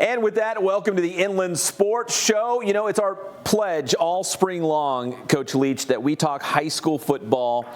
And with that, welcome to the Inland Sports Show. You know, it's our pledge all spring long, Coach Leach, that we talk high school football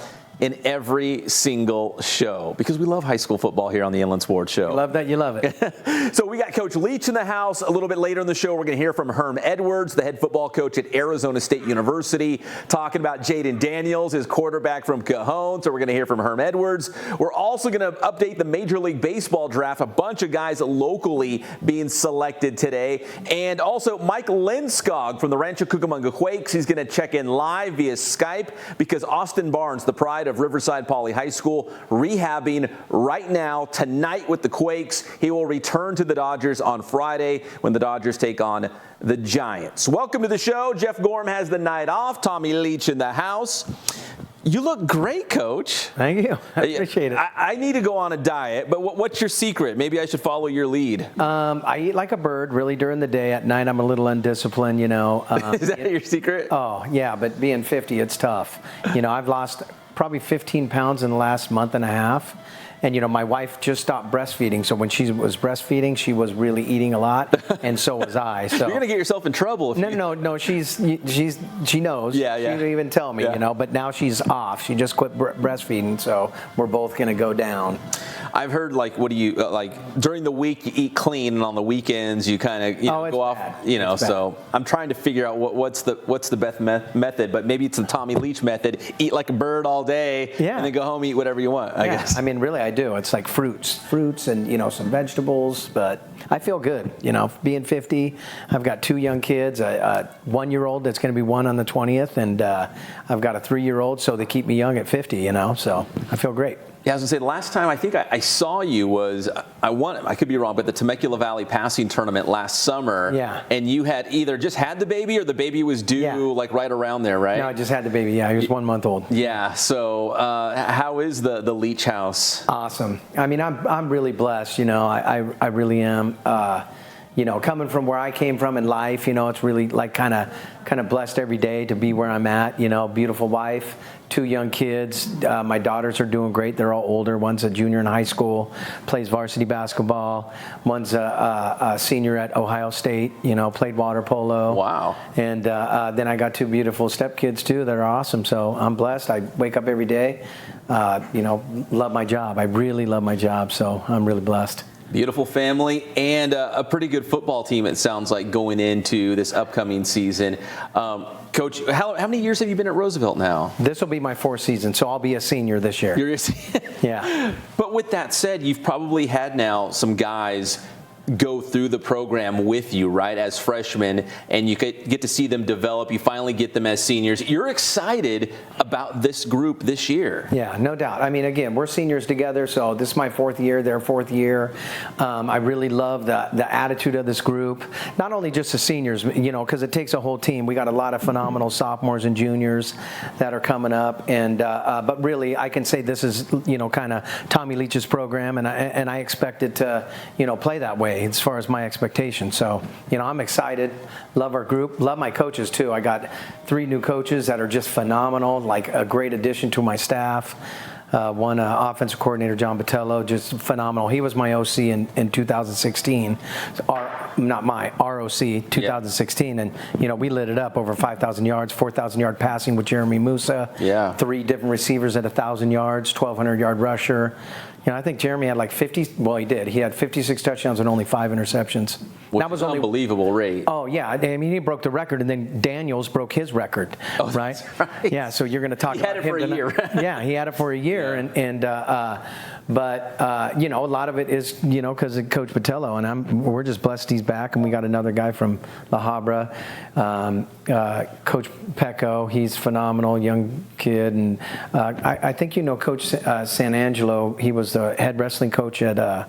in every single show because we love high school football here on the Inland Sports Show. You love that, you love it. So we got Coach Leach in the house. A little bit later in the show, we're going to hear from Herm Edwards, the head football coach at Arizona State University, talking about Jaden Daniels, his quarterback from Cajon. So we're going to hear from Herm Edwards. We're also going to update the Major League Baseball draft, a bunch of guys locally being selected today. And also Mike Linskog from the Rancho Cucamonga Quakes. He's going to check in live via Skype because Austin Barnes, the pride of Riverside Poly High School, rehabbing right now tonight with the Quakes. He will return to the Dodgers on Friday when the Dodgers take on the Giants. Welcome to the show. Jeff Gorham has the night off. Tommy Leach in the house. You look great, Coach. Thank you. I appreciate it. I need to go on a diet, but what's your secret? Maybe I should follow your lead. I eat like a bird, really, during the day. At night, I'm a little undisciplined, you know. Is that your secret? Oh, yeah, but being 50, it's tough. You know, I've lost probably 15 pounds in the last month and a half. And, you know, my wife just stopped breastfeeding. So when she was breastfeeding, she was really eating a lot. And so was I. So you're going to get yourself in trouble. No, she knows. Yeah. She didn't even tell me, you know. But now she's off. She just quit breastfeeding. So we're both going to go down. I've heard, like, what do you, like, during the week you eat clean, and on the weekends you kind of go off, you know. So I'm trying to figure out what's the best method, but maybe it's the Tommy Leach method. Eat like a bird all day, and then go home, eat whatever you want, I guess. I mean, really, I do. It's like fruits and, you know, some vegetables, but I feel good, you know, being 50. I've got 2 young kids, a 1-year-old that's going to be 1 on the 20th, and I've got a 3-year-old, so they keep me young at 50, you know, so I feel great. Yeah, I was going to say, the last time I think I saw you was, I could be wrong, but the Temecula Valley passing tournament last summer. Yeah. And you had either just had the baby or the baby was due like right around there, right? No, I just had the baby. Yeah, he was 1 month old. Yeah. So how is the Leach house? Awesome. I mean, I'm really blessed. You know, I really am. You know, coming from where I came from in life, you know, it's really like kind of blessed every day to be where I'm at. You know, beautiful wife, 2 young kids. My daughters are doing great. They're all older. One's a junior in high school, plays varsity basketball. One's a senior at Ohio State, you know, played water polo. Wow. And then I got 2 beautiful stepkids, too, that are awesome. So I'm blessed. I wake up every day, you know, love my job. I really love my job, so I'm really blessed. Beautiful family and a pretty good football team, it sounds like, going into this upcoming season. Coach, how many years have you been at Roosevelt now? This will be my 4th season, so I'll be a senior this year. You're a senior? Yeah. But with that said, you've probably had now some guys go through the program with you, right, as freshmen, and you get to see them develop. You finally get them as seniors. You're excited about this group this year. Yeah, no doubt. I mean, again, we're seniors together, so this is my 4th year, their 4th year. I really love the attitude of this group. Not only just the seniors, you know, because it takes a whole team. We got a lot of phenomenal sophomores and juniors that are coming up, and but really, I can say this is, you know, kind of Tommy Leach's program, and I expect it to, you know, play that way as far as my expectations. So, you know, I'm excited. Love our group. Love my coaches, too. I got 3 new coaches that are just phenomenal, like a great addition to my staff. One offensive coordinator, John Botello, just phenomenal. He was my OC in 2016. Not my ROC 2016, and you know, we lit it up, over 5,000 yards, 4,000 yard passing with Jeremy Musa. Yeah. 3 different receivers at 1,000 yards, 1,200 yard rusher. You know, I think Jeremy had like 50. Well, he did. He had 56 touchdowns and only 5 interceptions. That was an unbelievable rate. Oh yeah, I mean, he broke the record, and then Daniels broke his record. Oh, right? That's right. Yeah. So you're going to talk about him. He had it for a year. Yeah, he had it for a year, but you know, a lot of it is, you know, because of Coach Botello, and we're just blessed he's back, and we got another guy from La Habra, Coach Pecco. He's phenomenal, young kid, and I think you know Coach San Angelo. He was the head wrestling coach at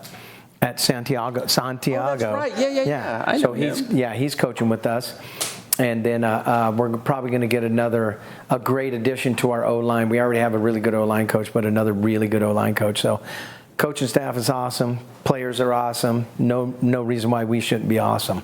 Santiago. Oh, that's right. Yeah. I know him. He's coaching with us. And then we're probably going to get a great addition to our O-line. We already have a really good O-line coach, but another really good O-line coach. So coaching staff is awesome. Players are awesome. No reason why we shouldn't be awesome.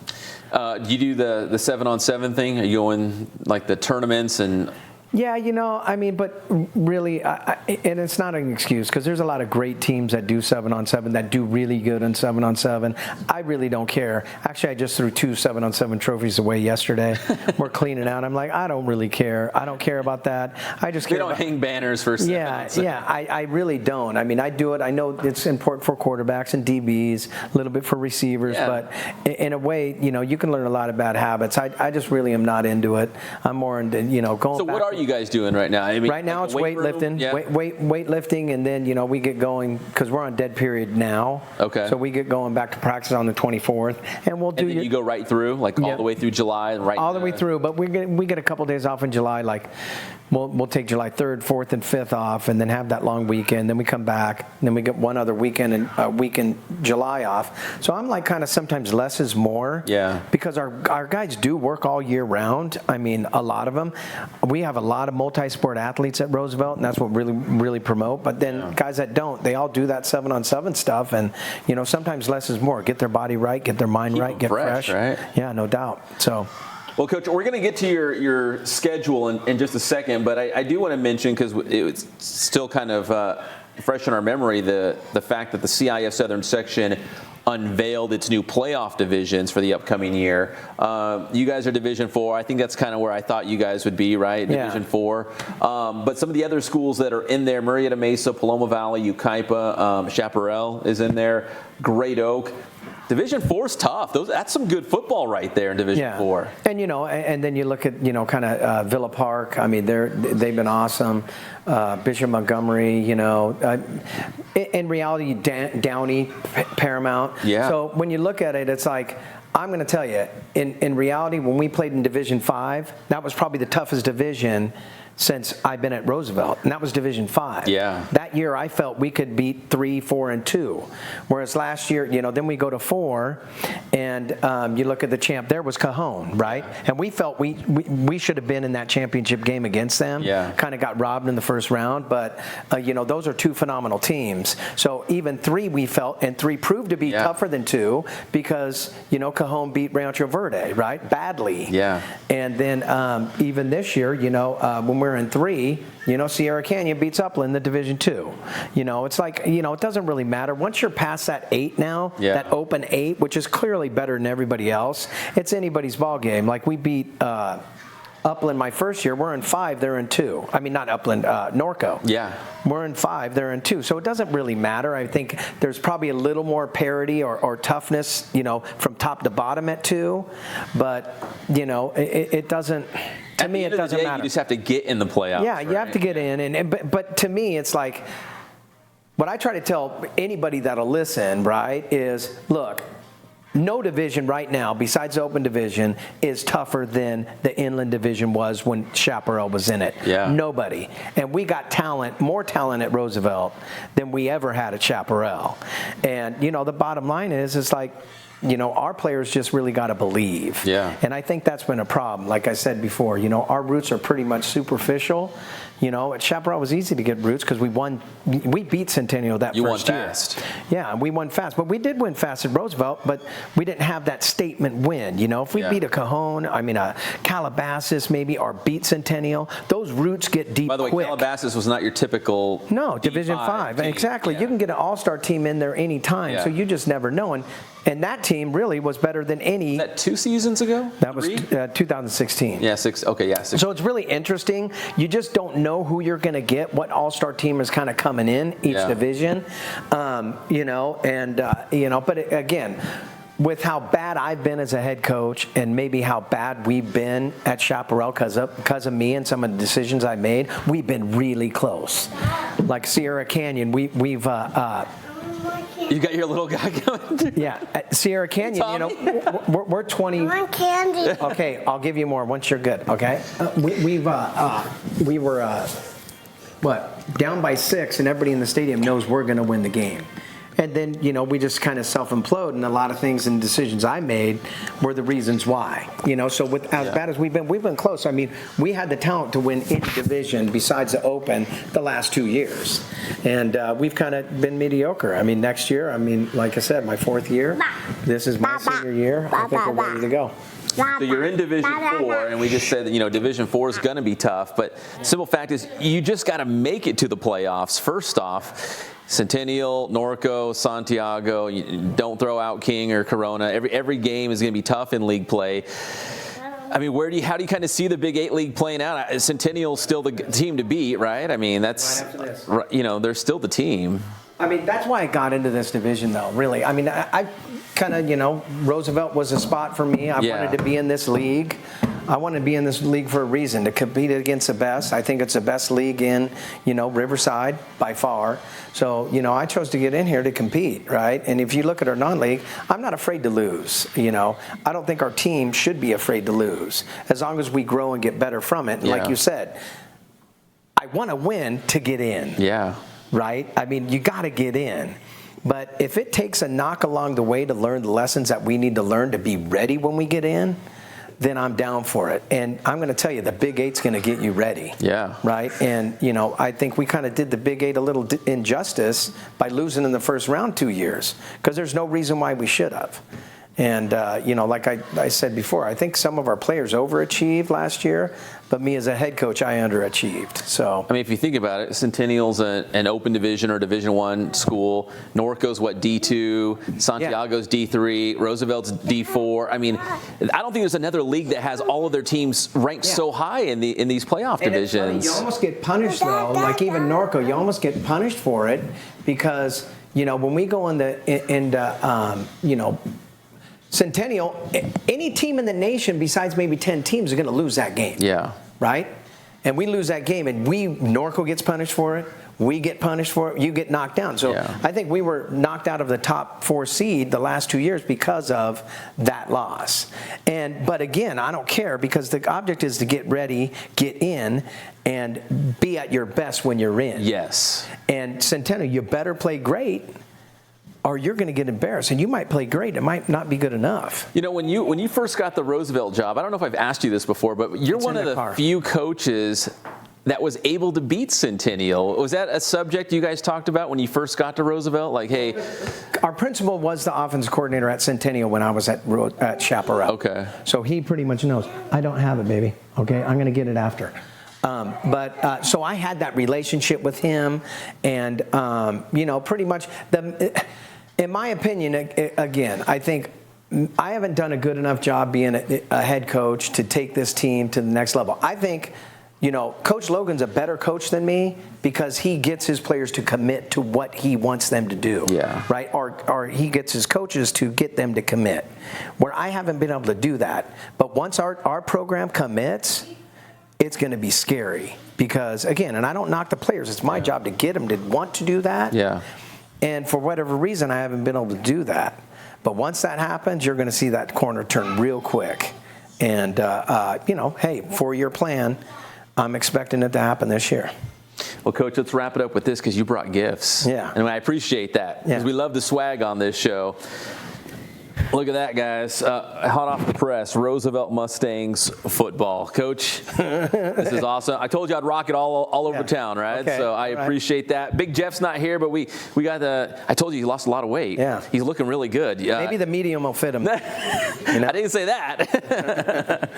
Do you do the 7-on-7 thing? Are you going like the tournaments and Yeah, I mean, but really, and it's not an excuse because there's a lot of great teams that do 7-on-7 that do really good on 7-on-7. I really don't care. Actually, I just threw 2 7-on-7 trophies away yesterday. We're cleaning out. I'm like, I don't really care. I don't care about that. I just care. They don't hang banners for 7-on-7. Yeah, I really don't. I mean, I do it. I know it's important for quarterbacks and DBs, a little bit for receivers, but in a way, you can learn a lot of bad habits. I just really am not into it. I'm more into, going So back. what are you guys doing right now? I mean, right now it's weightlifting. Weightlifting, and then we get going because we're on dead period now. Okay. So we get going back to practice on the 24th, and we'll do. And then you go right through, all the way through July, and all the way through. But we get a couple days off in July. Like we'll take July 3rd, 4th, and 5th off, and then have that long weekend. Then we come back, and then we get one other weekend and week in July off. So I'm like kind of sometimes less is more. Yeah. Because our guys do work all year round. I mean, a lot of them. We have a lot of multi-sport athletes at Roosevelt, and that's what really promote. But then guys that don't, they all do that 7-on-7 stuff, and sometimes less is more. Get their body right, get their mind right, get fresh. Right? Yeah, no doubt. So. Well, Coach, we're going to get to your schedule in just a second, but I do want to mention, because it's still kind of fresh in our memory, the fact that the CIF Southern Section unveiled its new playoff divisions for the upcoming year. You guys are Division 4. I think that's kind of where I thought you guys would be, right? Division 4. But some of the other schools that are in there, Murrieta Mesa, Paloma Valley, Yucaipa, Chaparral is in there, Great Oak. Division 4 is tough. That's some good football right there in Division 4. And and then you look at kind of Villa Park. I mean, they've been awesome. Bishop Montgomery. In reality, Downey, Paramount. Yeah. So when you look at it, it's like, I'm going to tell you, in reality, when we played in Division 5, that was probably the toughest division since I've been at Roosevelt, and that was Division 5. Yeah. That year, I felt we could beat 3, 4, and 2. Whereas last year, then we go to 4, and you look at the champ. There was Cajon, right? And we felt we should have been in that championship game against them. Yeah. Kind of got robbed in the first round, but those are 2 phenomenal teams. So even 3 we felt, and 3 proved to be tougher than 2 because Cajon beat Rancho Verde, right? Badly. Yeah. And then even this year, when we're in 3, Sierra Canyon beats Upland in Division 2. It's like, it doesn't really matter. Once you're past that 8 now, that open 8, which is clearly better than everybody else, it's anybody's ball game. Like we beat Upland my first year. We're in 5, they're in 2. I mean, not Upland, Norco. Yeah. We're in 5, they're in 2. So it doesn't really matter. I think there's probably a little more parity or toughness, from top to bottom at 2. But, it doesn't. To me, it doesn't matter. You just have to get in the playoffs. Yeah, you have to get in, but to me, it's like what I try to tell anybody that'll listen, right? Is look, no division right now, besides the Open Division, is tougher than the Inland Division was when Chaparral was in it. Yeah. Nobody, and we got more talent at Roosevelt than we ever had at Chaparral, and the bottom line is, it's like. Our players just really got to believe. Yeah. And I think that's been a problem. Like I said before, our roots are pretty much superficial. At Chaparral it was easy to get roots because we beat Centennial that first year. You won fast. Yeah, we won fast. But we did win fast at Roosevelt, but we didn't have that statement win. If we beat a Cajon, a Calabasas maybe, or beat Centennial, those roots get deep quick. By the way, Calabasas was not your typical Division 5. team. Exactly. Yeah. You can get an all-star team in there any time, so you just never know. And that team really was better than any. Was that 2 seasons ago? That was 2016. Yeah, 6. Okay, yeah. 6. So it's really interesting. You just don't know who you're going to get, what all-star team is kind of coming in each division, But again, with how bad I've been as a head coach and maybe how bad we've been at Chaparral because of me and some of the decisions I made, we've been really close. Like Sierra Canyon, we've You got your little guy coming? Yeah, at Sierra Canyon, we're 20. I want candy. Okay, I'll give you more once you're good. Okay, we were down by 6, and everybody in the stadium knows we're going to win the game. And then, we just kind of self-implode, and a lot of things and decisions I made were the reasons why. So as bad as we've been close. I mean, we had the talent to win any division besides the Open the last 2 years. And we've kind of been mediocre. I mean, next year, like I said, my 4th year. This is my senior year. I think we're ready to go. So you're in Division 4, and we just said that, Division 4 is going to be tough. But simple fact is, you just got to make it to the playoffs. First off, Centennial, Norco, Santiago, don't throw out King or Corona. Every game is going to be tough in league play. I mean, how do you kind of see the Big 8 league playing out? Centennial's still the team to beat, right? I mean, that's, they're still the team. I mean, that's why I got into this division, though, really. I mean, I kind of, Roosevelt was a spot for me. I wanted to be in this league. I wanted to be in this league for a reason, to compete against the best. I think it's the best league in, Riverside by far. So, I chose to get in here to compete, right? And if you look at our non-league, I'm not afraid to lose, I don't think our team should be afraid to lose, as long as we grow and get better from it. And like you said, I want to win to get in. Yeah. Right? I mean, you got to get in. But if it takes a knock along the way to learn the lessons that we need to learn to be ready when we get in, then I'm down for it. And I'm going to tell you, the Big 8's going to get you ready. Yeah. Right? And, I think we kind of did the Big 8 a little injustice by losing in the first round 2 years, because there's no reason why we should have. And, like I said before, I think some of our players overachieved last year, but me as a head coach, I underachieved. So, I mean, if you think about it, Centennial's an open division or Division I school. Norco's D2, Santiago's D3, Roosevelt's D4. I mean, I don't think there's another league that has all of their teams ranked so high in these playoff divisions. You almost get punished, though. Like even Norco, you almost get punished for it because, when we go Centennial, any team in the nation besides maybe 10 teams are going to lose that game. Yeah. Right? And we lose that game, and Norco gets punished for it. We get punished for it. You get knocked down. So I think we were knocked out of the top 4 seed the last 2 years because of that loss. But again, I don't care, because the object is to get ready, get in, and be at your best when you're in. Yes. And Centennial, you better play great, or you're going to get embarrassed. And you might play great. It might not be good enough. When you first got the Roosevelt job, I don't know if I've asked you this before, but you're one of the few coaches that was able to beat Centennial. Was that a subject you guys talked about when you first got to Roosevelt? Like, hey. Our principal was the offensive coordinator at Centennial when I was at Chaparral. Okay. So he pretty much knows. I don't have it, baby. Okay, I'm going to get it after. So I had that relationship with him, and pretty much in my opinion, again, I think I haven't done a good enough job being a head coach to take this team to the next level. I think, Coach Logan's a better coach than me because he gets his players to commit to what he wants them to do. Yeah. Right? Or he gets his coaches to get them to commit. Where I haven't been able to do that. But once our program commits, it's going to be scary because, again, and I don't knock the players. It's my job to get them to want to do that. Yeah. And for whatever reason, I haven't been able to do that. But once that happens, you're going to see that corner turn real quick. And, hey, 4-year plan, I'm expecting it to happen this year. Well, Coach, let's wrap it up with this because you brought gifts. Yeah. And I appreciate that because we love the swag on this show. Look at that, guys. Hot off the press, Roosevelt Mustangs football. Coach, this is awesome. I told you I'd rock it all over town, right? Okay. So I appreciate that. Big Jeff's not here, but we got I told you he lost a lot of weight. Yeah. He's looking really good. Maybe the medium will fit him. I didn't say that.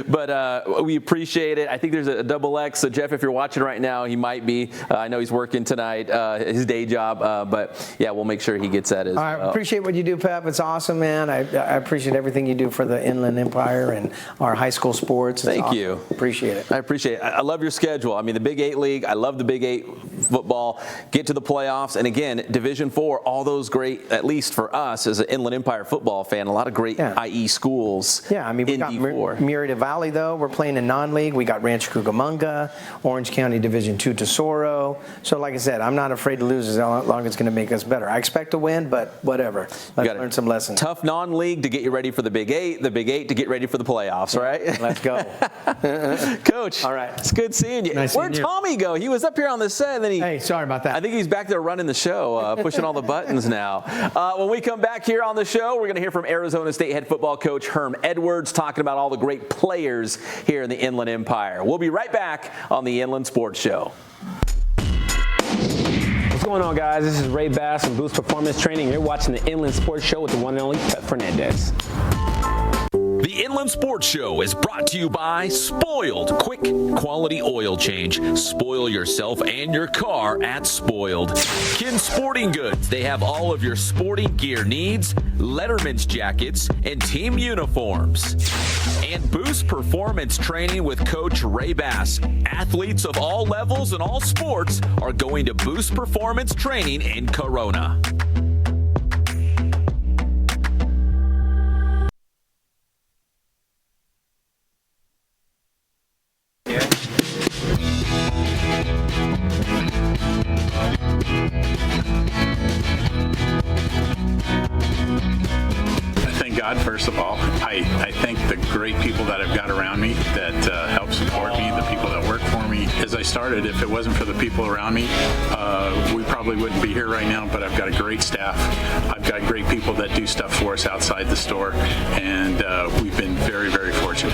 But we appreciate it. I think there's a double X. So, Jeff, if you're watching right now, he might be. I know he's working tonight, his day job. But, yeah, we'll make sure he gets that as well. I appreciate what you do, Pep. It's awesome, man. I appreciate everything you do for the Inland Empire and our high school sports. Thank you. Appreciate it. I appreciate it. I love your schedule. I mean, the Big 8 League, I love the Big 8 football. Get to the playoffs. And, again, Division 4, all those great, at least for us as an Inland Empire football fan, a lot of great IE schools. Yeah, I mean, we got Murrieta Valley, though. We're playing in non-league. We got Rancho Cucamonga, Orange County Division 2 Tesoro. So, like I said, I'm not afraid to lose as long as it's going to make us better. I expect to win, but whatever. Let's learn some lessons. Tough non-league to get you ready for the Big 8, the Big 8 to get ready for the playoffs, right? Let's go. Coach, all right. It's good seeing you. Nice Where'd Tommy go? He was up here on the set. And then hey, sorry about that. I think he's back there running the show, pushing all the buttons now. When we come back here on the show, we're going to hear from Arizona State head football coach Herm Edwards talking about all the great players here in the Inland Empire. We'll be right back on the Inland Sports Show. What's going on, guys? This is Ray Bass from Boost Performance Training. You're watching the Inland Sports Show with the one and only Pep Fernandez. The Inland Sports Show is brought to you by Spoiled. Quick, quality oil change. Spoil yourself and your car at Spoiled. Kin Sporting Goods. They have all of your sporting gear needs, Letterman's jackets, and team uniforms. And Boost Performance Training with Coach Ray Bass. Athletes of all levels and all sports are going to Boost Performance Training in Corona. God, first of all, I thank the great people that I've got around me that help support me, the people that work for me. As I started, if it wasn't for the people around me, we probably wouldn't be here right now, but I've got a great staff. I've got great people that do stuff for us outside the store, and we've been very, very fortunate.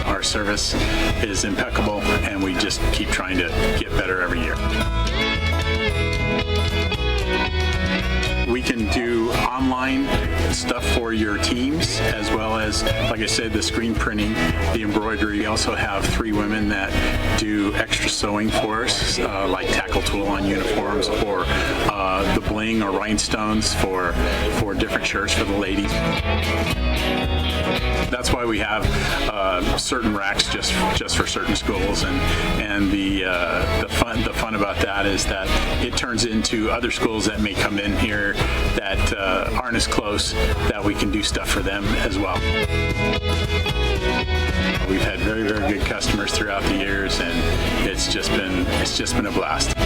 Our service is impeccable, and we just keep trying to get better every year. We can do online stuff for your teams, as well as, like I said, the screen printing, the embroidery. We also have 3 women that do extra sewing for us, like tackle tool on uniforms, or the bling or rhinestones for different shirts for the ladies. That's why we have certain racks just for certain schools, and the fun about that is that it turns into other schools that may come in here that aren't as close, that we can do stuff for them as well. We've had very, very good customers throughout the years, and it's just been a blast.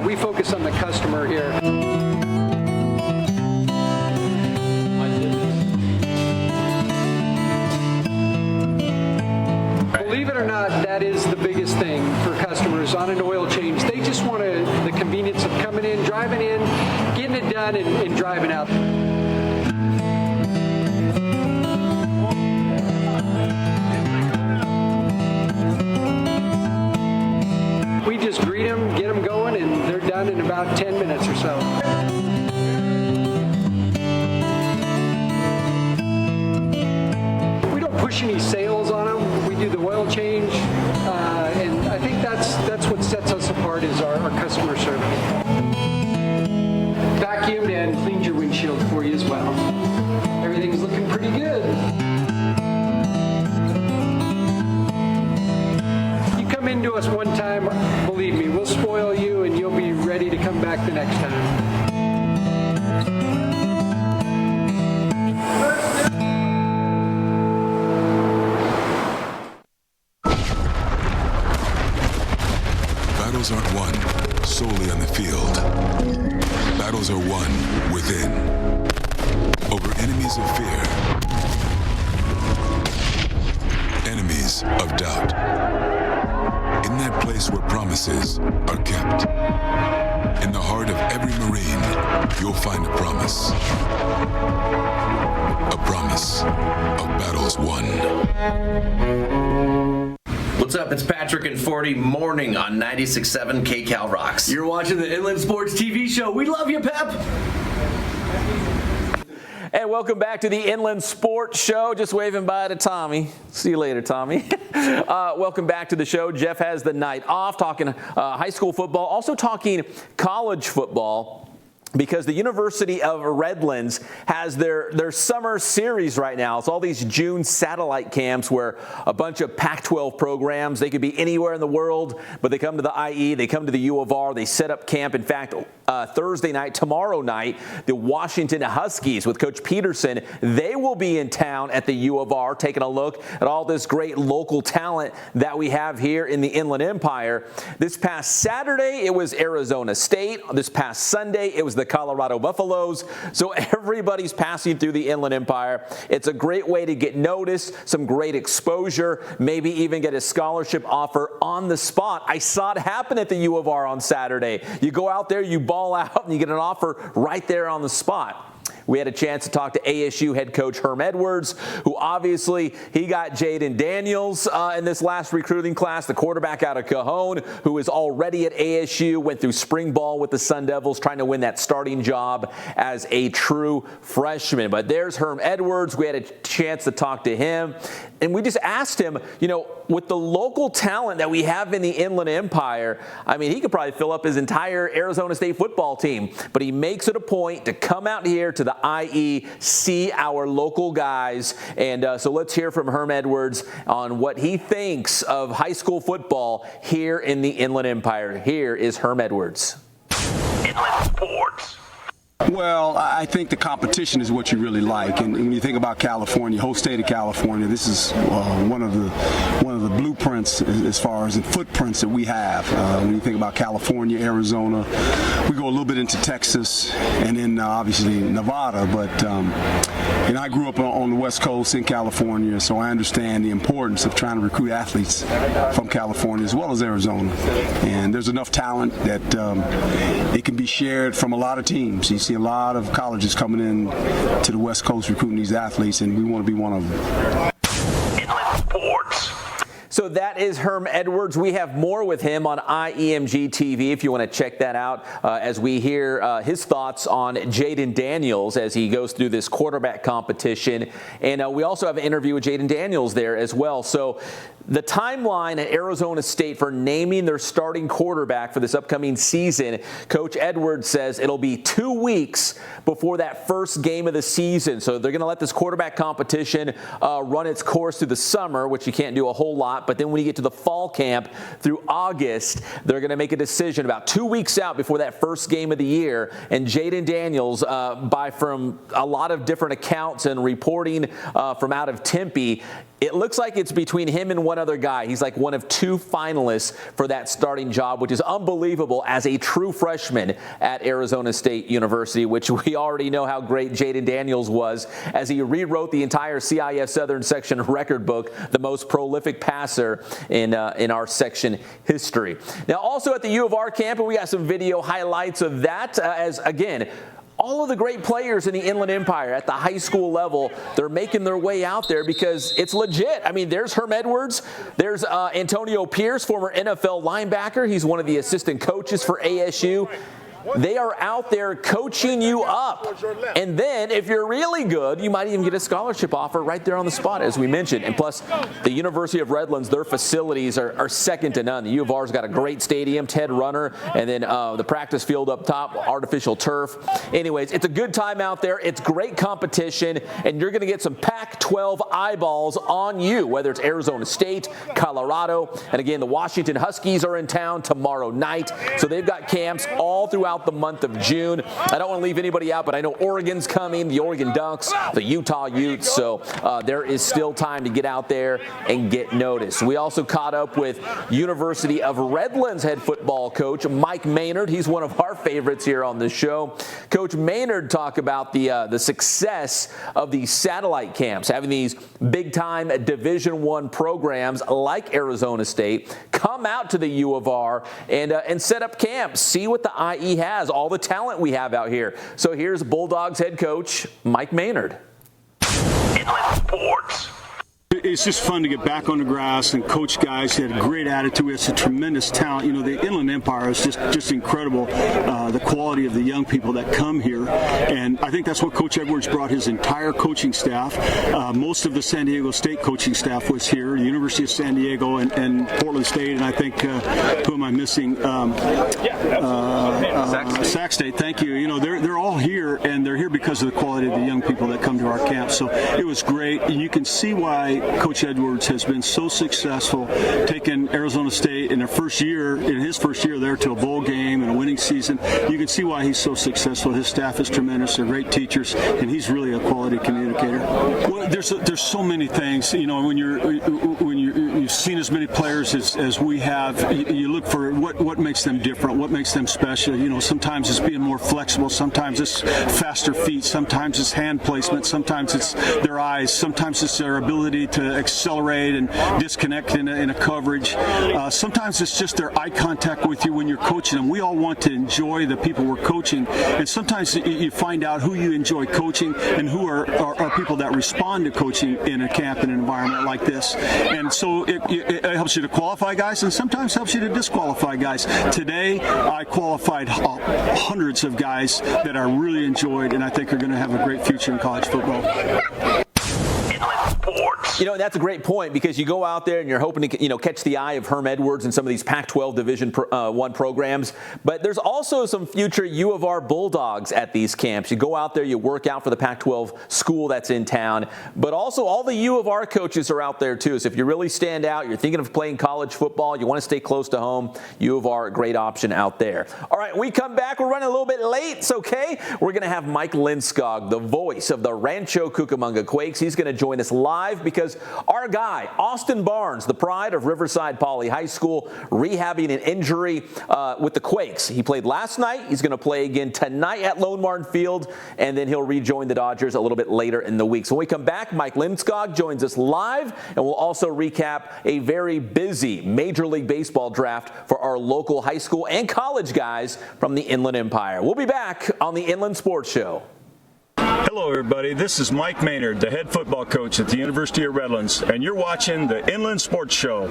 We focus on the customer here. Believe it or not, that is the biggest thing for customers on an oil change. They just want the convenience of coming in, driving in, getting it done, and driving out. We just greet them, get them going, and they're done in about 10 minutes or so. We don't push any sales on them. We do the oil change, and I think that's what sets us apart is our customer service. Vacuumed and cleaned your windshield for you as well. Everything's looking pretty good. Come into us one time, believe me, we'll spoil you and you'll be ready to come back the next time. Battles aren't won solely on the field. Battles are won within. Over enemies of fear. Enemies of doubt. In that place where promises are kept. In the heart of every Marine, you'll find a promise. A promise of battles won. What's up? It's Patrick and 40 morning on 96.7 KCal Rocks. You're watching the Inland Sports TV show. We love you, Pep. And welcome back to the Inland Sports Show. Just waving bye to Tommy. See you later, Tommy. Welcome back to the show. Jeff has the night off, talking high school football, also talking college football, because the University of Redlands has their summer series right now. It's all these June satellite camps where a bunch of Pac-12 programs, they could be anywhere in the world, but they come to the IE, they come to the U of R, they set up camp. In fact, Thursday night, tomorrow night, the Washington Huskies with Coach Peterson, they will be in town at the U of R taking a look at all this great local talent that we have here in the Inland Empire. This past Saturday, it was Arizona State. This past Sunday, it was the Colorado Buffaloes. So everybody's passing through the Inland Empire. It's a great way to get noticed, some great exposure, maybe even get a scholarship offer on the spot. I saw it happen at the U of R on Saturday. You go out there, you ball out, and you get an offer right there on the spot. We had a chance to talk to ASU head coach Herm Edwards, who obviously he got Jaden Daniels in this last recruiting class, the quarterback out of Cajon, who is already at ASU, went through spring ball with the Sun Devils, trying to win that starting job as a true freshman. But there's Herm Edwards. We had a chance to talk to him, and we just asked him, with the local talent that we have in the Inland Empire, I mean, he could probably fill up his entire Arizona State football team, but he makes it a point to come out here to the IE, see our local guys. And so let's hear from Herm Edwards on what he thinks of high school football here in the Inland Empire. Here is Herm Edwards. Inland Sports. Well, I think the competition is what you really like, and when you think about California, whole state of California, this is one of the blueprints as far as the footprints that we have. When you think about California, Arizona, we go a little bit into Texas, and then obviously Nevada. But I grew up on the West Coast in California, so I understand the importance of trying to recruit athletes from California as well as Arizona. And there's enough talent that it can be shared from a lot of teams. You see a lot of colleges coming in to the West Coast recruiting these athletes, and we want to be one of them. Inland Sports. So that is Herm Edwards. We have more with him on IEMG TV if you want to check that out as we hear his thoughts on Jaden Daniels as he goes through this quarterback competition. And we also have an interview with Jaden Daniels there as well. So the timeline at Arizona State for naming their starting quarterback for this upcoming season, Coach Edwards says it'll be 2 weeks before that first game of the season. So they're going to let this quarterback competition run its course through the summer, which you can't do a whole lot. But then when you get to the fall camp through August, they're going to make a decision about 2 weeks out before that first game of the year. And Jaden Daniels, from a lot of different accounts and reporting from out of Tempe, it looks like it's between him and one other guy. He's like one of 2 finalists for that starting job, which is unbelievable as a true freshman at Arizona State University, which we already know how great Jaden Daniels was as he rewrote the entire CIF Southern section record book, the most prolific passer in our section history. Now, also at the U of R camp, we got some video highlights of that as, again, all of the great players in the Inland Empire at the high school level, they're making their way out there because it's legit. I mean, there's Herm Edwards. There's Antonio Pierce, former NFL linebacker. He's one of the assistant coaches for ASU. They are out there coaching you up. And then if you're really good, you might even get a scholarship offer right there on the spot, as we mentioned. And plus, the University of Redlands, their facilities are second to none. The U of R's got a great stadium, Ted Runner, and then the practice field up top, artificial turf. Anyways, it's a good time out there. It's great competition, and you're going to get some Pac-12 eyeballs on you, whether it's Arizona State, Colorado, and again, the Washington Huskies are in town tomorrow night. So they've got camps all throughout the month of June. I don't want to leave anybody out, but I know Oregon's coming, the Oregon Ducks, the Utah Utes, so there is still time to get out there and get noticed. We also caught up with University of Redlands head football coach Mike Maynard. He's one of our favorites here on the show. Coach Maynard talked about the success of these satellite camps, having these big-time Division I programs like Arizona State come out to the U of R and set up camps, see what the IE has, all the talent we have out here. So here's Bulldogs head coach Mike Maynard. Inland Sports. It's just fun to get back on the grass and coach guys who had a great attitude. We had some tremendous talent. You know, the Inland Empire is just incredible, the quality of the young people that come here. And I think that's what Coach Edwards brought his entire coaching staff. Most of the San Diego State coaching staff was here, the University of San Diego and Portland State, and I think, who am I missing? Sac State, thank you. You know, they're all here, and they're here because of the quality of the young people that come to our camp. So it was great, and you can see why Coach Edwards has been so successful, taking Arizona State in his first year there to a bowl game in a winning season. You can see why he's so successful. His staff is tremendous. They're great teachers, and he's really a quality communicator. Well, there's so many things. You know, when you've seen as many players as we have, you look for what makes them different, what makes them special. You know, sometimes it's being more flexible, sometimes it's faster feet, sometimes it's hand placement, sometimes it's their eyes, sometimes it's their ability to accelerate and disconnect in a coverage. Sometimes it's just their eye contact with you when you're coaching them. We all want to enjoy the people we're coaching, and sometimes you find out who you enjoy coaching and who are people that respond to coaching in a camp and an environment like this. And so it helps you to qualify guys, and sometimes helps you to disqualify guys. Today, I qualified hundreds of guys that I really enjoyed, and I think are going to have a great future in college football. You know, that's a great point, because you go out there and you're hoping to, catch the eye of Herm Edwards and some of these Pac-12 Division I programs. But there's also some future U of R Bulldogs at these camps. You go out there, you work out for the Pac-12 school that's in town. But also all the U of R coaches are out there too. So if you really stand out, you're thinking of playing college football, you want to stay close to home, U of R, a great option out there. All right, when we come back, we're running a little bit late. It's okay. We're going to have Mike Lindskog, the voice of the Rancho Cucamonga Quakes. He's going to join us live because our guy, Austin Barnes, the pride of Riverside Poly High School, rehabbing an injury with the Quakes. He played last night. He's going to play again tonight at Lone Martin Field, and then he'll rejoin the Dodgers a little bit later in the week. So when we come back, Mike Lindskog joins us live, and we'll also recap a very busy Major League Baseball draft for our local high school and college guys from the Inland Empire. We'll be back on the Inland Sports Show. Hello, everybody. This is Mike Maynard, the head football coach at the University of Redlands, and you're watching the Inland Sports Show.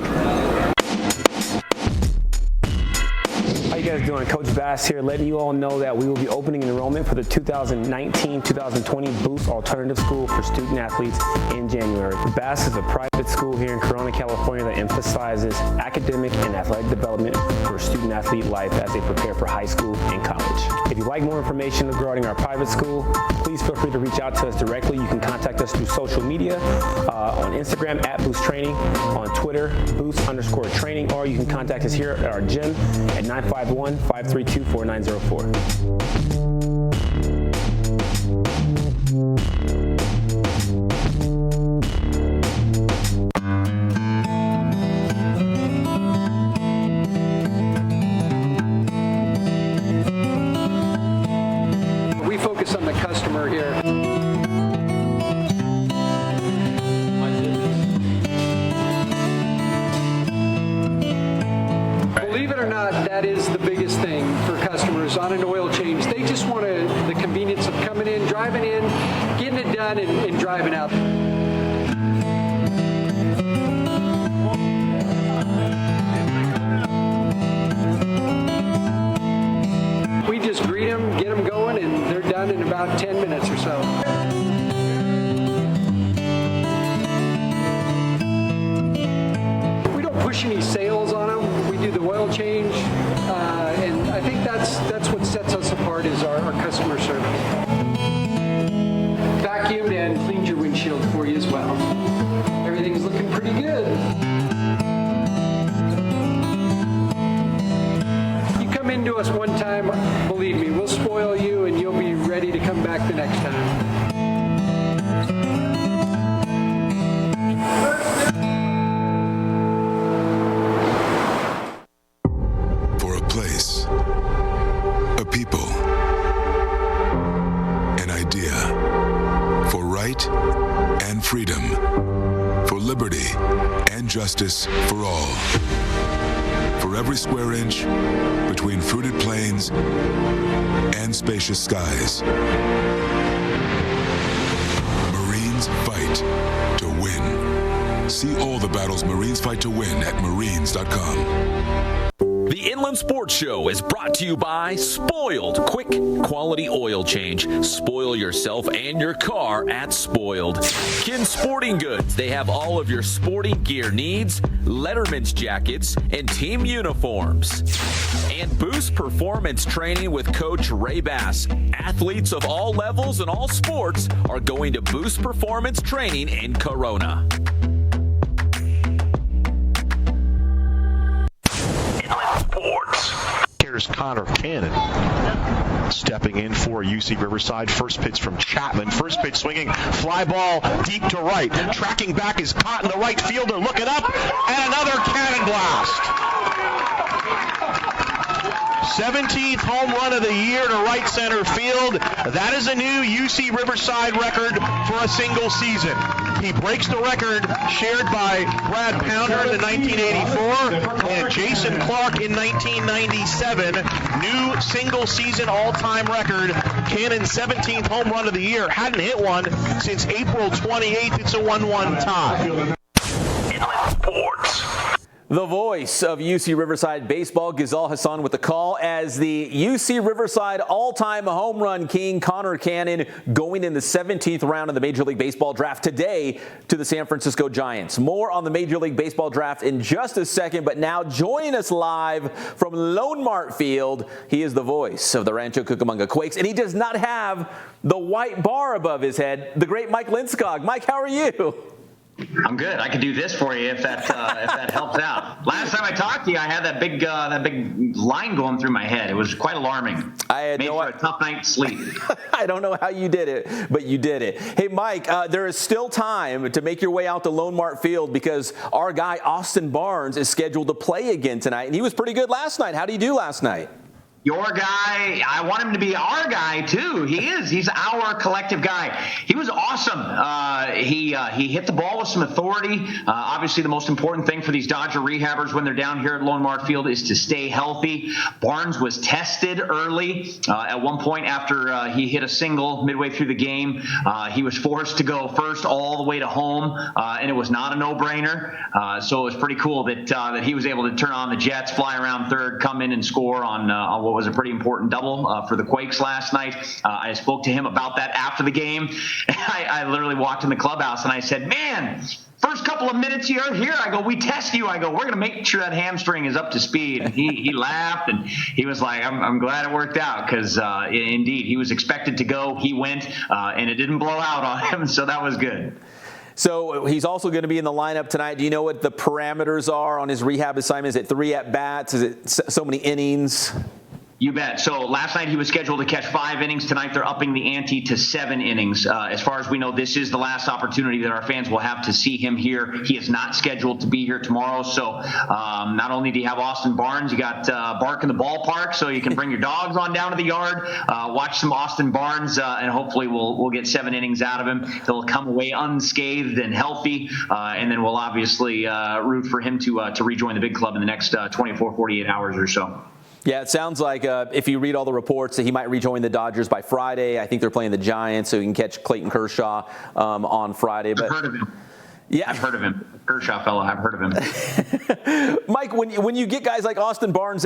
How you guys doing? Coach Bass here, letting you all know that we will be opening enrollment for the 2019-2020 Boost Alternative School for student athletes in January. Bass is a private school here in Corona, California that emphasizes academic and athletic development for student athlete life as they prepare for high school and college. If you'd like more information regarding our private school, please feel free to reach out to us directly. You can contact us through social media, on Instagram at Boost Training, on Twitter, Boost_Training, or you can contact us here at our gym at 951-532-4904. We focus on the customer here. Believe it or not, that is the biggest thing for customers on an oil change. They just want the convenience of coming in, driving in, getting it done, and driving out. We just greet them, get them going, and they're done in about 10 minutes or so. We don't push any sales on them. We do the oil change, and I think that's what sets us apart is our customer service. Vacuumed and cleaned your windshield for you as well. Everything's looking pretty good. You come into us one time, believe me, we'll spoil you and you'll be ready to come back the next time. Place, a people, an idea, for right and freedom, for liberty and justice for all. For every square inch between fruited plains and spacious skies. Marines fight to win. See all the battles Marines fight to win at marines.com. The Inland Sports Show is brought to you by Spoiled Quick Quality Oil Change. Spoil yourself and your car at Spoiled. Kin Sporting Goods. They have all of your sporting gear needs, Letterman's jackets, and team uniforms. And Boost Performance Training with Coach Ray Bass. Athletes of all levels and all sports are going to Boost Performance Training in Corona. Here's Connor Cannon stepping in for UC Riverside. First pitch from Chapman. First pitch swinging. Fly ball deep to right. Tracking back is caught in the right fielder. Looking up. And another cannon blast. 17th home run of the year to right center field. That is a new UC Riverside record for a single season. He breaks the record shared by Brad Pounder in 1984 and Jason Clark in 1997. New single season all-time record. Cannon's 17th home run of the year. Hadn't hit one since April 28th. It's a 1-1 tie. Sports. The voice of UC Riverside baseball, Ghazal Hassan, with the call as the UC Riverside all-time home run king, Connor Cannon, going in the 17th round of the Major League Baseball draft today to the San Francisco Giants. More on the Major League Baseball draft in just a second, but now joining us live from Lone Mart Field, he is the voice of the Rancho Cucamonga Quakes, and he does not have the white bar above his head, the great Mike Linskog. Mike, how are you? I'm good. I could do this for you if that helps out. Last time I talked to you, I had that big line going through my head. It was quite alarming. I had Made for a tough night's sleep. I don't know how you did it, but you did it. Hey, Mike, there is still time to make your way out to Lone Mart Field because our guy Austin Barnes is scheduled to play again tonight, and he was pretty good last night. How did he do last night? Your guy, I want him to be our guy too. He is. He's our collective guy. He was awesome. He hit the ball with some authority. Obviously, the most important thing for these Dodger rehabbers when they're down here at Lone Mart Field is to stay healthy. Barnes was tested early. At one point after he hit a single midway through the game, he was forced to go first all the way to home, and it was not a no-brainer. So it was pretty cool that he was able to turn on the jets, fly around third, come in and score on what was a pretty important double for the Quakes last night. I spoke to him about that after the game. I literally walked in the clubhouse and I said, man, first couple of minutes you're here, I go, we test you. I go, we're going to make sure that hamstring is up to speed. And he laughed and he was like, I'm glad it worked out because indeed he was expected to go. He went and it didn't blow out on him. So that was good. So he's also going to be in the lineup tonight. Do you know what the parameters are on his rehab assignment? Is it 3 at-bats? Is it so many innings? You bet. So last night he was scheduled to catch 5 innings. Tonight they're upping the ante to 7 innings. As far as we know, this is the last opportunity that our fans will have to see him here. He is not scheduled to be here tomorrow. So not only do you have Austin Barnes, you got Bark in the ballpark, so you can bring your dogs on down to the yard, watch some Austin Barnes, and hopefully we'll get 7 innings out of him. He'll come away unscathed and healthy, and then we'll obviously root for him to rejoin the big club in the next 24, 48 hours or so. Yeah, it sounds like if you read all the reports that he might rejoin the Dodgers by Friday. I think they're playing the Giants, so he can catch Clayton Kershaw on Friday. But I've heard of him. Yeah, I've heard of him. Kershaw fellow, I've heard of him. Mike, when you get guys like Austin Barnes,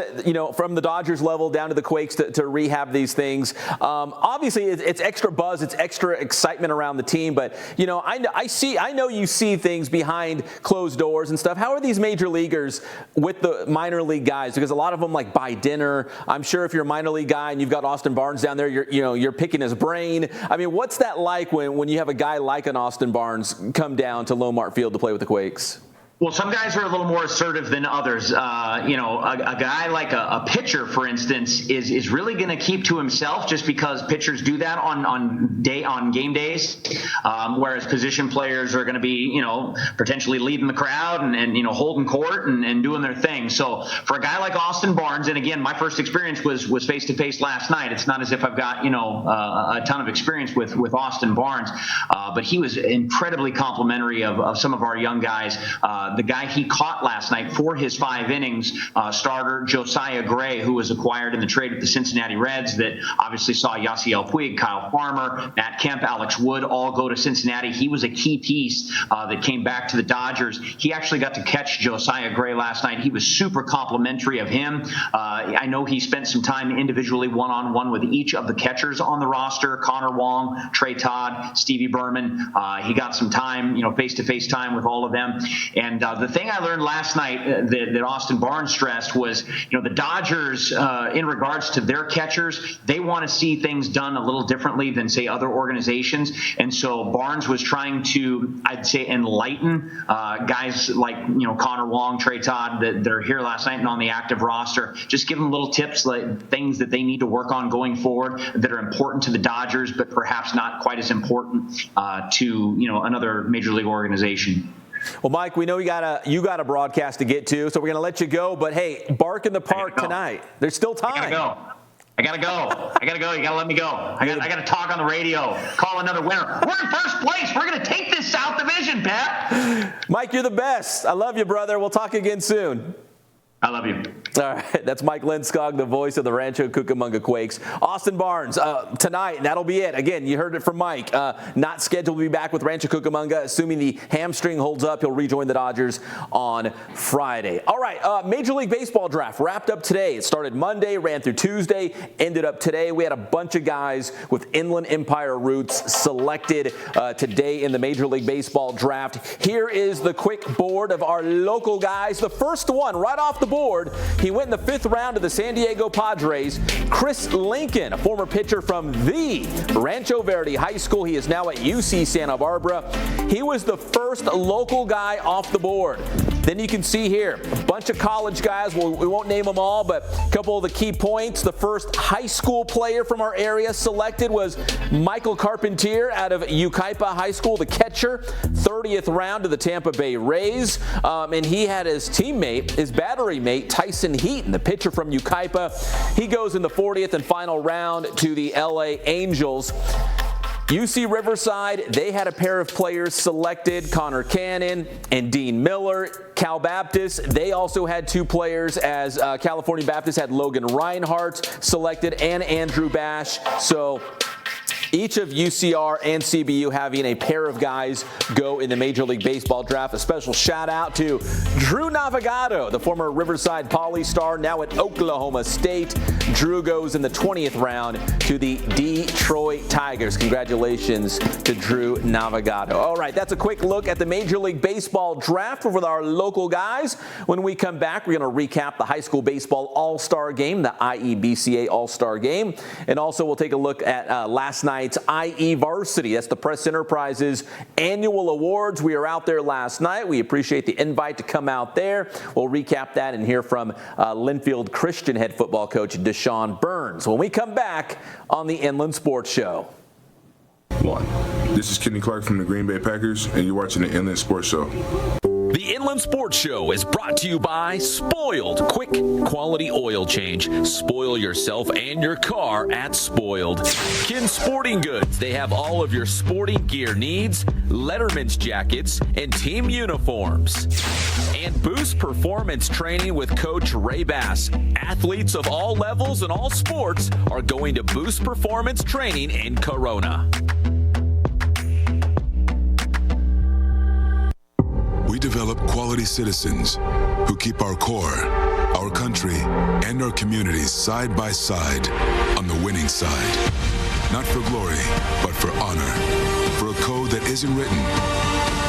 from the Dodgers level down to the Quakes to rehab these things, obviously it's extra buzz, it's extra excitement around the team. But I know you see things behind closed doors and stuff. How are these major leaguers with the minor league guys? Because a lot of them like buy dinner. I'm sure if you're a minor league guy and you've got Austin Barnes down there, you're picking his brain. I mean, what's that like when you have a guy like an Austin Barnes come down to Lone Mart Field to play with the Quakes? Well, some guys are a little more assertive than others. A guy like a pitcher, for instance, is really going to keep to himself just because pitchers do that on game days, whereas position players are going to be, potentially leading the crowd and holding court and doing their thing. So for a guy like Austin Barnes, and again, my first experience was face-to-face last night. It's not as if I've got, a ton of experience with Austin Barnes, but he was incredibly complimentary of some of our young guys. The guy he caught last night for his 5 innings, starter Josiah Gray, who was acquired in the trade with the Cincinnati Reds that obviously saw Yasiel Puig, Kyle Farmer, Matt Kemp, Alex Wood all go to Cincinnati. He was a key piece that came back to the Dodgers. He actually got to catch Josiah Gray last night. He was super complimentary of him. I know he spent some time individually one-on-one with each of the catchers on the roster, Connor Wong, Trey Todd, Stevie Berman. He got some time, face-to-face time with all of them. And the thing I learned last night that Austin Barnes stressed was, the Dodgers, in regards to their catchers, they want to see things done a little differently than, say, other organizations. And so Barnes was trying to, I'd say, enlighten guys like, Connor Wong, Trey Todd, that are here last night and on the active roster. Just give them little tips, like things that they need to work on going forward that are important to the Dodgers, but perhaps not quite as important to, another major league organization. Well, Mike, we know you got a broadcast to get to, so we're going to let you go. But, hey, bark in the park tonight. There's still time. I gotta go. You gotta let me go. I gotta talk on the radio. Call another winner. We're in first place. We're gonna take this South Division, Pep. Mike, you're the best. I love you, brother. We'll talk again soon. I love you. All right, that's Mike Lindskog, the voice of the Rancho Cucamonga Quakes. Austin Barnes, tonight, and that'll be it. Again, you heard it from Mike. Not scheduled to be back with Rancho Cucamonga. Assuming the hamstring holds up, he'll rejoin the Dodgers on Friday. All right, Major League Baseball draft wrapped up today. It started Monday, ran through Tuesday, ended up today. We had a bunch of guys with Inland Empire roots selected today in the Major League Baseball draft. Here is the quick board of our local guys. The first one, right off the board, he went in the 5th round to the San Diego Padres. Chris Lincoln, a former pitcher from the Rancho Verde High School. He is now at UC Santa Barbara. He was the first local guy off the board. Then you can see here a bunch of college guys. We won't name them all, but a couple of the key points. The first high school player from our area selected was Michael Carpentier out of Yucaipa High School, the catcher. 30th round to the Tampa Bay Rays. And he had his teammate, his battery mate, Tyson Heaton, the pitcher from Yucaipa. He goes in the 40th and final round to the LA Angels. UC Riverside, they had a pair of players selected, Connor Cannon and Dean Miller. Cal Baptist, they also had 2 players, as California Baptist had Logan Reinhardt selected and Andrew Bash. So each of UCR and CBU having a pair of guys go in the Major League Baseball draft. A special shout out to Drew Navigato, the former Riverside Poly star, now at Oklahoma State. Drew goes in the 20th round to the Detroit Tigers. Congratulations to Drew Navigato. All right, that's a quick look at the Major League Baseball draft with our local guys. When we come back, we're going to recap the high school baseball all-star game, the IE all-star game. And also we'll take a look at last night IE Varsity. That's the Press Enterprises annual awards. We were out there last night. We appreciate the invite to come out there. We'll recap that and hear from Linfield Christian head football coach Deshaun Burns when we come back on the Inland Sports Show. This is Kenny Clark from the Green Bay Packers, and you're watching the Inland Sports Show. The Inland Sports Show is brought to you by Spoiled. Quick, quality oil change. Spoil yourself and your car at Spoiled. Kin Sporting Goods. They have all of your sporting gear needs, Letterman's jackets, and team uniforms. And Boost Performance Training with Coach Ray Bass. Athletes of all levels and all sports are going to Boost Performance Training in Corona. We develop quality citizens who keep our core, our country, and our communities side by side on the winning side. Not for glory, but for honor. For a code that isn't written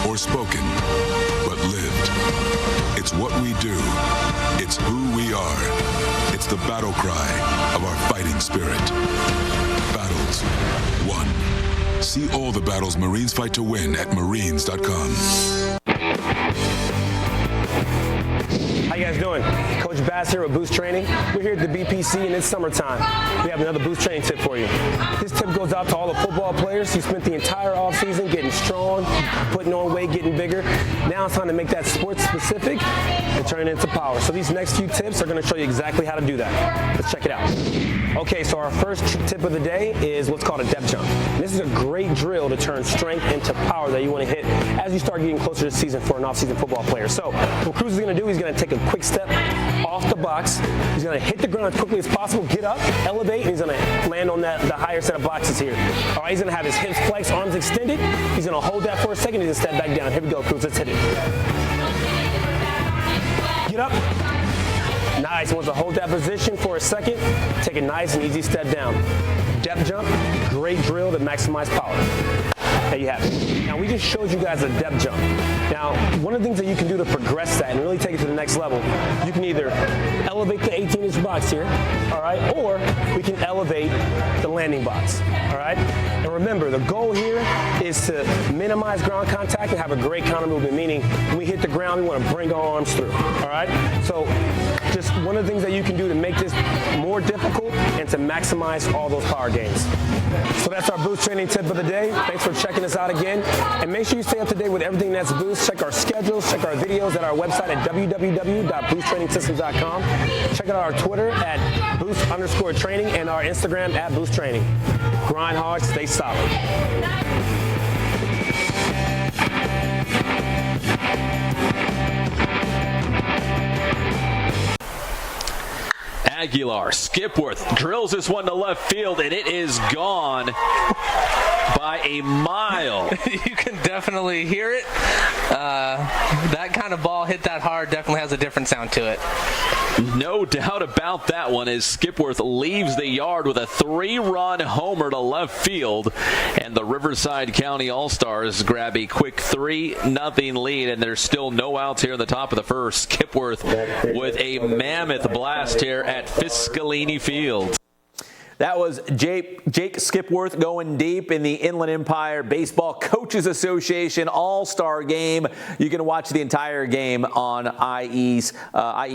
or spoken, but lived. It's what we do. It's who we are. It's the battle cry of our fighting spirit. Battles won. See all the battles Marines fight to win at Marines.com. How you guys doing? Coach Bass here with Boost Training. We're here at the BPC and it's summertime. We have another Boost Training tip for you. This tip goes out to all the football players who spent the entire offseason getting strong, putting on weight, getting bigger. Now it's time to make that sports specific and turn it into power. So these next few tips are going to show you exactly how to do that. Let's check it out. Okay, so our first tip of the day is what's called a depth jump. This is a great drill to turn strength into power that you want to hit as you start getting closer to the season for an off-season football player. So what Cruz is going to do, he's going to take a quick step off the box. He's going to hit the ground as quickly as possible, get up, elevate, and he's going to land on the higher set of boxes here. All right, he's going to have his hips flexed, arms extended. He's going to hold that for a second. He's going to step back down. Here we go, Cruz. Let's hit it. Get up. Nice. Wants to hold that position for a second. Take a nice and easy step down. Depth jump, great drill to maximize power. that you have. Now, we just showed you guys a depth jump. Now, one of the things that you can do to progress that and really take it to the next level, you can either elevate the 18-inch box here, all right, or we can elevate the landing box, all right? And remember, the goal here is to minimize ground contact and have a great counter movement, meaning when we hit the ground, we want to bring our arms through, all right? So just one of the things that you can do to make this more difficult and to maximize all those power gains. So that's our boost training tip of the day. Thanks for checking us out again. And make sure you stay up to date with everything that's Boost. Check our schedules, check our videos at our website at www.boosttrainingsystems.com. Check out our Twitter at boost_training and our Instagram at boosttraining. Grind hard, stay solid. Aguilar, Skipworth drills this one to left field, and it is gone by a mile. You can definitely hear it. That kind of ball hit that hard definitely has a different sound to it. No doubt about that one, as Skipworth leaves the yard with a 3-run homer to left field, and the Riverside County All-Stars grab a quick 3-0 lead, and there's still no outs here in the top of the first. Skipworth with a mammoth blast here at Fiscalini Field. That was Jake Skipworth going deep in the Inland Empire Baseball Coaches Association All-Star Game. You can watch the entire game on IE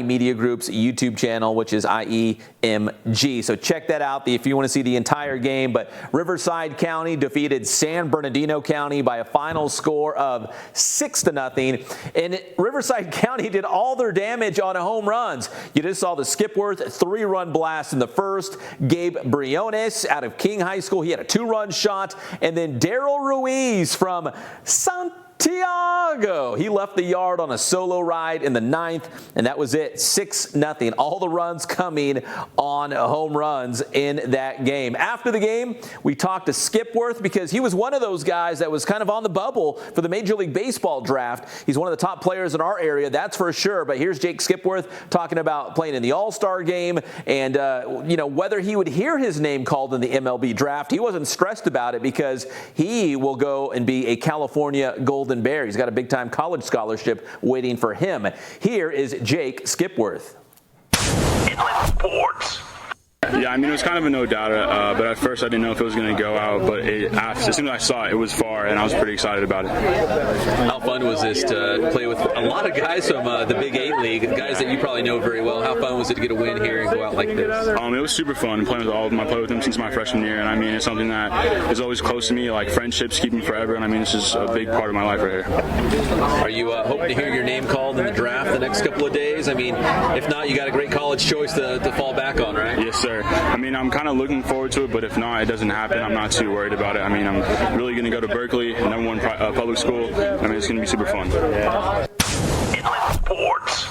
Media Group's YouTube channel, which is IEMG. So check that out if you want to see the entire game. But Riverside County defeated San Bernardino County by a final score of 6-0. And Riverside County did all their damage on home runs. You just saw the Skipworth 3-run blast in the first. Gabe Briones out of King High School, he had a 2-run shot. And then Daryl Ruiz from Santiago, he left the yard on a solo ride in the 9th, and that was it, 6-0. All the runs coming on home runs in that game. After the game, we talked to Skipworth because he was one of those guys that was kind of on the bubble for the Major League Baseball draft. He's one of the top players in our area, that's for sure. But here's Jake Skipworth talking about playing in the All-Star game and whether he would hear his name called in the MLB draft. He wasn't stressed about it because he will go and be a California Golden Bear. He's got a big-time college scholarship waiting for him. Here is Jake Skipworth. Inland Sports. Yeah, I mean, it was kind of a no doubter, but at first I didn't know if it was going to go out, but as soon as I saw it, it was far, and I was pretty excited about it. How fun was this to play with a lot of guys from the Big 8 League, guys that you probably know very well? How fun was it to get a win here and go out like this? It was super fun playing with all of them. I played with them since my freshman year, and I mean, it's something that is always close to me, like friendships keep me forever, and I mean, this is a big part of my life right here. Are you hoping to hear your name called in the draft the next couple of days? I mean, if not, you got a great college choice to fall back on, right? Yes, sir. I mean, I'm kind of looking forward to it, but if not, it doesn't happen. I'm not too worried about it. I mean, I'm really going to go to Berkeley, #1 public school. I mean, it's going to be super fun. Inland Sports.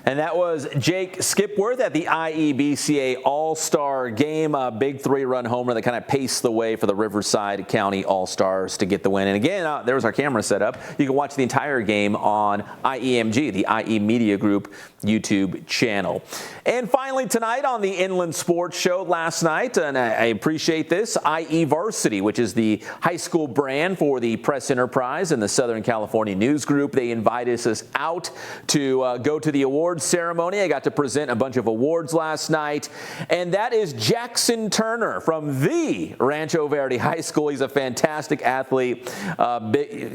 And that was Jake Skipworth at the IEBCA All-Star Game. A big 3-run homer that kind of paced the way for the Riverside County All-Stars to get the win. And again, there was our camera set up. You can watch the entire game on IEMG, the IE Media Group YouTube channel. And finally tonight on the Inland Sports Show last night, and I appreciate this, IE Varsity, which is the high school brand for the Press Enterprise and the Southern California News Group. They invited us out to go to the awards ceremony. I got to present a bunch of awards last night, and that is Jackson Turner from the Rancho Verde High School. He's a fantastic athlete.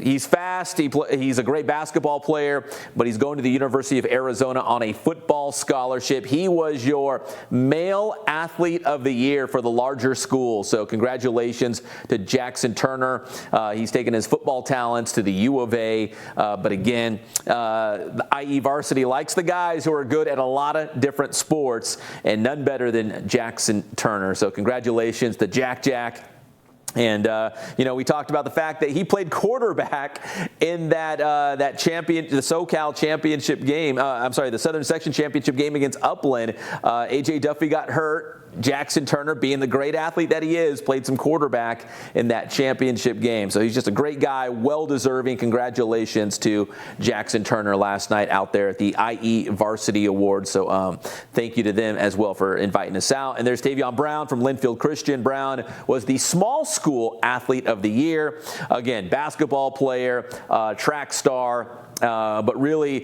He's fast. He's a great basketball player, but he's going to the University of Arizona on a football scholarship. He was your male athlete of the year for the larger school, so congratulations to Jackson Turner. He's taken his football talents to the U of A, but again, the IE Varsity likes the guys who are good at a lot of different sports, and none better than Jackson Turner. So congratulations to Jack. And, we talked about the fact that he played quarterback in the SoCal championship game. The Southern Section championship game against Upland. A.J. Duffy got hurt. Jackson Turner, being the great athlete that he is, played some quarterback in that championship game. So he's just a great guy, well-deserving. Congratulations to Jackson Turner last night out there at the IE Varsity Awards. So thank you to them as well for inviting us out. And there's Tavion Brown from Linfield Christian. Brown was the small school athlete of the year. Again, basketball player, track star. But really,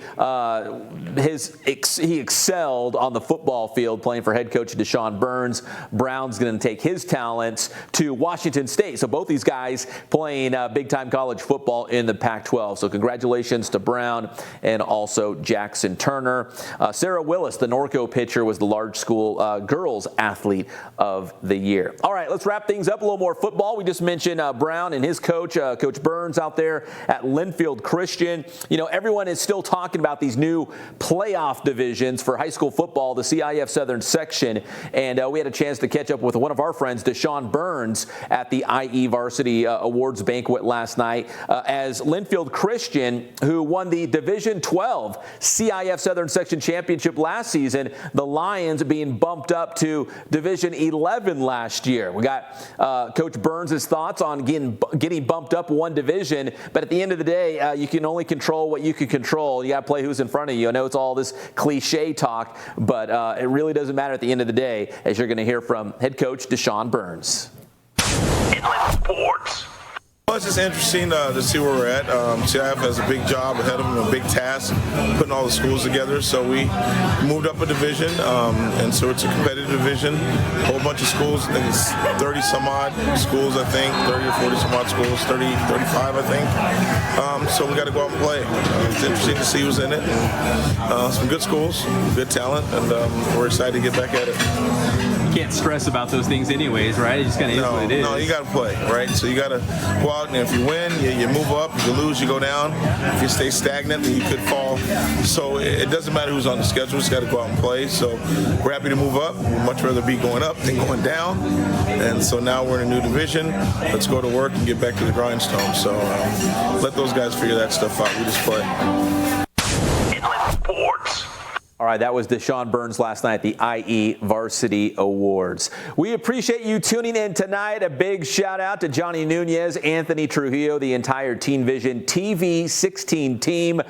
he excelled on the football field playing for head coach Deshaun Burns. Brown's going to take his talents to Washington State. So both these guys playing big-time college football in the Pac-12. So congratulations to Brown and also Jackson Turner. Sarah Willis, the Norco pitcher, was the large school girls athlete of the year. All right, let's wrap things up. A little more football. We just mentioned Brown and his coach, Coach Burns, out there at Linfield Christian. You know, everyone is still talking about these new playoff divisions for high school football, the CIF Southern section, and we had a chance to catch up with one of our friends, Deshaun Burns, at the IE Varsity Awards banquet last night, as Linfield Christian, who won the Division 12 CIF Southern section championship last season, the Lions being bumped up to Division 11 last year. We got Coach Burns' thoughts on getting bumped up one division, but at the end of the day, you can only control what you can control. You got to play who's in front of you. I know it's all this cliche talk, but it really doesn't matter at the end of the day, as you're going to hear from head coach Deshaun Burns. Inland Sports. Well, it's just interesting to see where we're at. CIF has a big job ahead of them, a big task, putting all the schools together. So we moved up a division, and so it's a competitive division. A whole bunch of schools. I think it's 30 some odd schools, I think, 30 or 40 some odd schools, 30, 35, I think. So we got to go out and play. It's interesting to see who's in it. Some good schools, good talent, and we're excited to get back at it. Can't stress about those things anyways, right? It just kind of is what it is. No, you got to play, right? So you got to go out, and if you win, you move up. If you lose, you go down. If you stay stagnant, then you could fall. So it doesn't matter who's on the schedule. You just got to go out and play. So we're happy to move up. We'd much rather be going up than going down. And so now we're in a new division. Let's go to work and get back to the grindstone. So let those guys figure that stuff out. We just play. Inland Sports. All right, that was Deshaun Burns last night at the IE Varsity Awards. We appreciate you tuning in tonight. A big shout out to Johnny Nunez, Anthony Trujillo, the entire Teen Vision TV 16 team.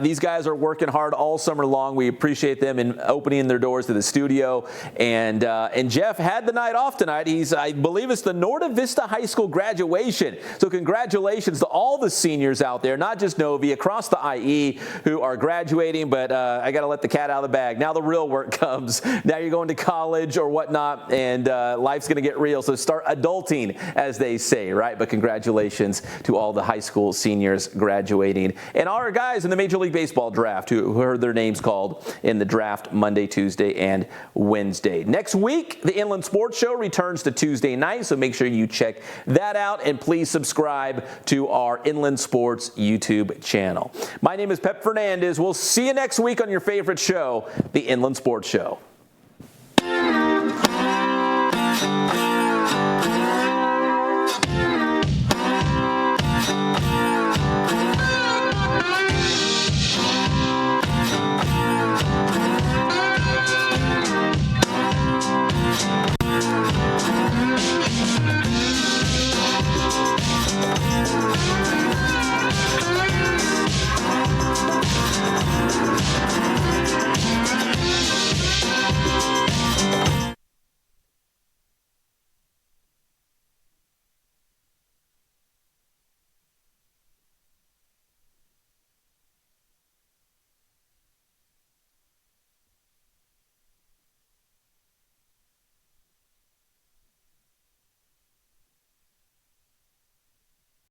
These guys are working hard all summer long. We appreciate them in opening their doors to the studio. And Jeff had the night off tonight. I believe it's the Norta Vista High School graduation. So congratulations to all the seniors out there, not just Novi, across the IE who are graduating. But I got to let the cat out of the bag. Now the real work comes. Now you're going to college or whatnot, and life's going to get real. So start adulting, as they say, right? But congratulations to all the high school seniors graduating. And our guys in the Major League Baseball draft who heard their names called in the draft Monday, Tuesday, and Wednesday. Next week, the Inland Sports Show returns to Tuesday night, so make sure you check that out, and please subscribe to our Inland Sports YouTube channel. My name is Pep Fernandez. We'll see you next week on your favorite show, the Inland Sports Show.